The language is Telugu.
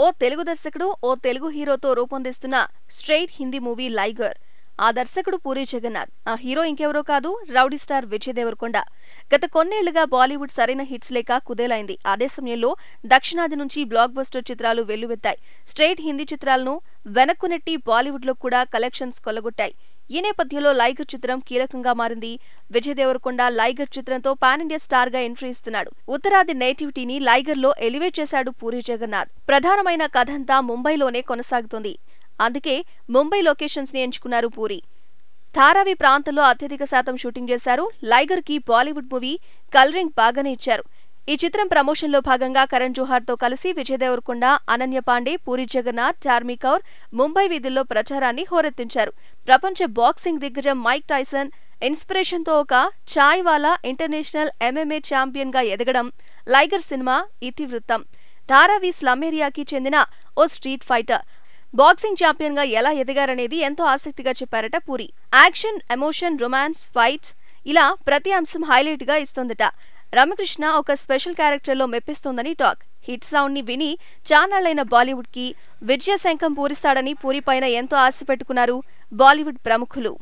ఓ తెలుగు దర్శకుడు ఓ తెలుగు హీరోతో రూపొందిస్తున్న స్ట్రెయిట్ హిందీ మూవీ లైగర్. ఆ దర్శకుడు పూరీ జగన్నాథ్. ఆ హీరో ఇంకెవరో కాదు, రౌడీ స్టార్ విజయ్ దేవరకొండ. గత కొన్నేళ్లుగా బాలీవుడ్ సరైన హిట్స్ లేక కుదేలైంది. అదే సమయంలో దక్షిణాది నుంచి బ్లాక్ బస్టర్ చిత్రాలు వెల్లువెత్తాయి. స్ట్రెయిట్ హిందీ చిత్రాలను వెనక్కు నెట్టి బాలీవుడ్ లో కూడా కలెక్షన్స్ కొల్లగొట్టాయి. ఈ నేపథ్యంలో లైగర్ చిత్రం కీలకంగా మారింది. విజయ్ దేవరకొండ లైగర్ చిత్రంతో పాన్ ఇండియా స్టార్ గా ఎంట్రీ ఇస్తున్నాడు. ఉత్తరాది నేటివిటీని లైగర్ లో ఎలివేట్ చేశాడు పూరీ జగన్నాథ్. ప్రధానమైన కథంతా ముంబైలోనే కొనసాగుతుంది. అందుకే ముంబై లొకేషన్స్ ని ఎంచుకున్నారు పూరీ. ధారావి ప్రాంతంలో అత్యధిక శాతం షూటింగ్ చేశారు. లైగర్ కి బాలీవుడ్ మూవీ కలరింగ్ బాగానే ఇచ్చారు. ఈ చిత్రం ప్రమోషన్ లో భాగంగా కరణ్ జోహార్ తో కలిసి విజయ్ దేవరకొండ, అనన్య పాండే, పూరీ జగన్నాథ్, చార్మి కౌర్ ముంబై వీధుల్లో ప్రచారాన్ని హోరెత్తించారు. ప్రపంచ బాక్సింగ్ దిగ్గజం మైక్ టైసన్ ఇన్స్పిరేషన్ తో ఒక చాయ్ వాలా ఇంటర్నేషనల్ MMA ఛాంపియన్ గా ఎదగడం లైగర్ సినిమా ఇతివృత్తం. ధారావి స్లమ్ ఏరియాకి చెందిన ఓ స్ట్రీట్ ఫైటర్ బాక్సింగ్ ఛాంపియన్ గా ఎలా ఎదిగారనేది ఎంతో ఆసక్తిగా చెప్పారట Puri. Action, emotion, romance, fights ఇలా ప్రతి అంశం హైలైట్ గా ఇస్తోందట. రమకృష్ణ ఒక స్పెషల్ క్యారెక్టర్ లో మెప్పిస్తోందని టాక్. హిట్ సౌండ్ ని విని చాన్నాళ్లైన బాలీవుడ్ కి విజయ శంఖం పూరిస్తాడని పూరీ పైన ఎంతో ఆశ పెట్టుకున్నారు బాలీవుడ్ ప్రముఖులు.